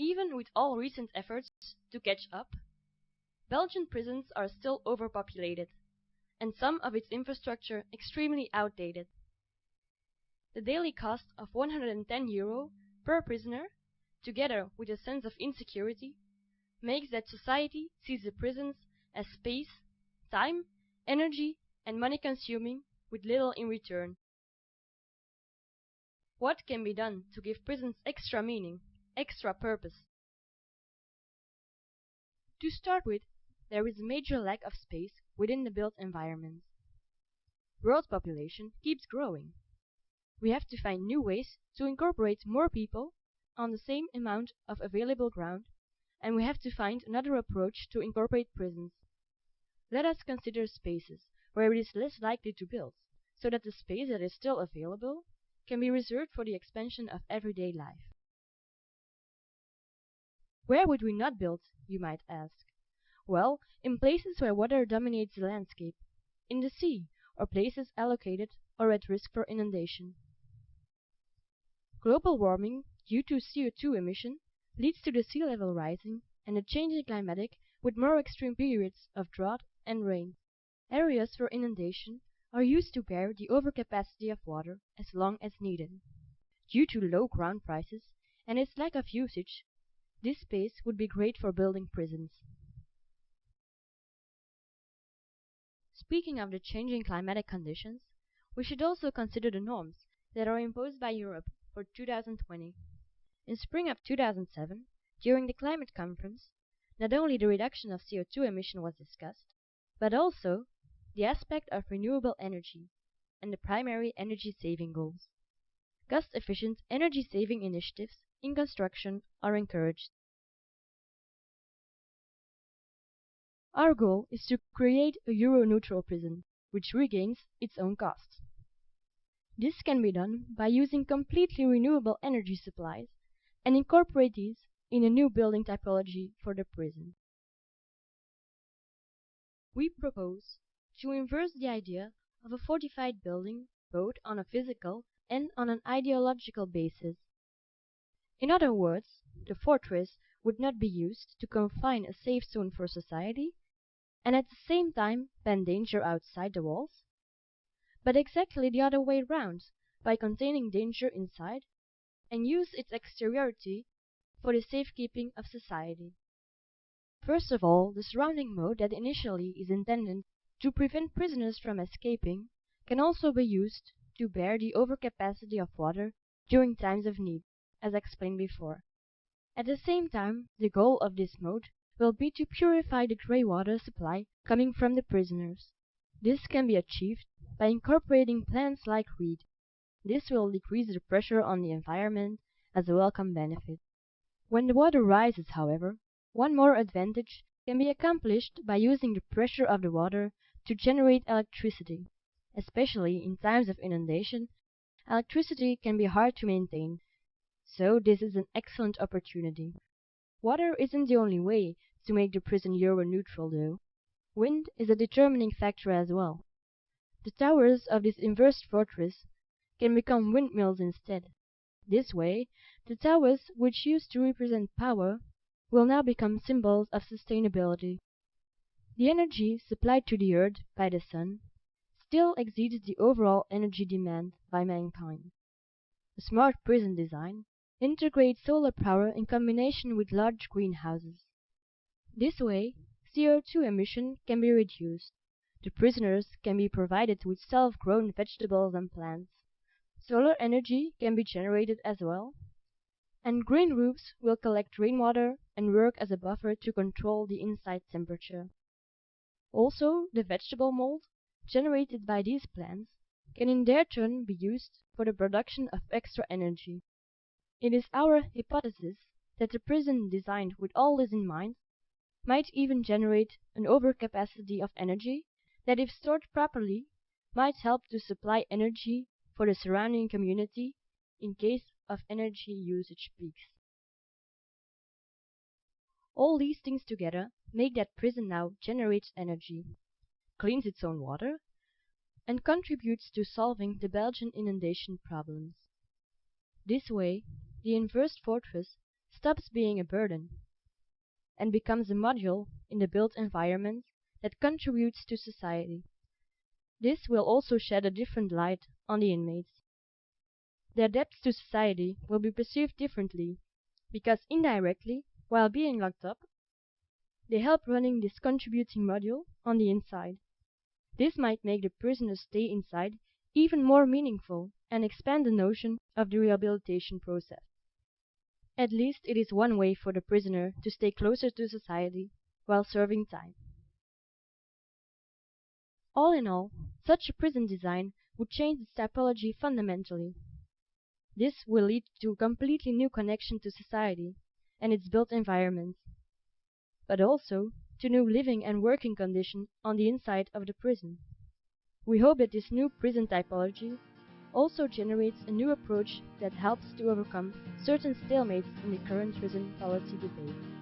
Even with all recent efforts to catch up, Belgian prisons are still overpopulated, and some of its infrastructure extremely outdated. The daily cost of €110 per prisoner, together with a sense of insecurity, makes that society sees the prisons as space, time, energy, and money consuming with little in return. What can be done to give prisons extra meaning, extra purpose? To start with, there is a major lack of space within the built environment. World population keeps growing. We have to find new ways to incorporate more people on the same amount of available ground, and we have to find another approach to incorporate prisons. Let us consider spaces where it is less likely to build, so that the space that is still available can be reserved for the expansion of everyday life. Where would we not build, you might ask? Well, in places where water dominates the landscape, in the sea, or places allocated or at risk for inundation. Global warming due to CO2 emission leads to the sea level rising and a changing climatic with more extreme periods of drought and rain. Areas for inundation are used to bear the overcapacity of water as long as needed. Due to low ground prices and its lack of usage, this space would be great for building prisons. Speaking of the changing climatic conditions, we should also consider the norms that are imposed by Europe for 2020. In spring of 2007, during the climate conference, not only the reduction of CO2 emission was discussed, but also the aspect of renewable energy and the primary energy saving goals. Cost-efficient energy saving initiatives in construction are encouraged. Our goal is to create a euro-neutral prison, which regains its own cost. This can be done by using completely renewable energy supplies and incorporate these in a new building typology for the prison. We propose to inverse the idea of a fortified building both on a physical and on an ideological basis. In other words, the fortress would not be used to confine a safe zone for society and at the same time ban danger outside the walls, but exactly the other way round, by containing danger inside and use its exteriority for the safekeeping of society. First of all, the surrounding moat that initially is intended to prevent prisoners from escaping can also be used to bear the overcapacity of water during times of need, as explained before. At the same time, the goal of this moat will be to purify the grey water supply coming from the prisoners. This can be achieved by incorporating plants like reed. This will decrease the pressure on the environment as a welcome benefit. When the water rises, however, one more advantage can be accomplished by using the pressure of the water to generate electricity. Especially in times of inundation, electricity can be hard to maintain, so this is an excellent opportunity. Water isn't the only way to make the prison euro-neutral though. Wind is a determining factor as well. The towers of this inversed fortress can become windmills instead. This way, the towers which used to represent power will now become symbols of sustainability. The energy supplied to the earth by the sun still exceeds the overall energy demand by mankind. A smart prison design integrates solar power in combination with large greenhouses. This way, CO2 emission can be reduced. The prisoners can be provided with self-grown vegetables and plants. Solar energy can be generated as well, and green roofs will collect rainwater and work as a buffer to control the inside temperature. Also, the vegetable mold generated by these plants can in their turn be used for the production of extra energy. It is our hypothesis that the prison designed with all this in mind might even generate an overcapacity of energy that, if stored properly, might help to supply energy for the surrounding community in case of energy usage peaks. All these things together make that prison now generates energy, cleans its own water, and contributes to solving the Belgian inundation problems. This way, the inversed fortress stops being a burden and becomes a module in the built environment that contributes to society. This will also shed a different light on the inmates. Their debts to society will be perceived differently, because indirectly, while being locked up, they help running this contributing module on the inside. This might make the prisoner's stay inside even more meaningful and expand the notion of the rehabilitation process. At least it is one way for the prisoner to stay closer to society while serving time. All in all, such a prison design would change its typology fundamentally. This will lead to a completely new connection to society and its built environment, but also to new living and working conditions on the inside of the prison. We hope that this new prison typology also generates a new approach that helps to overcome certain stalemates in the current prison policy debate.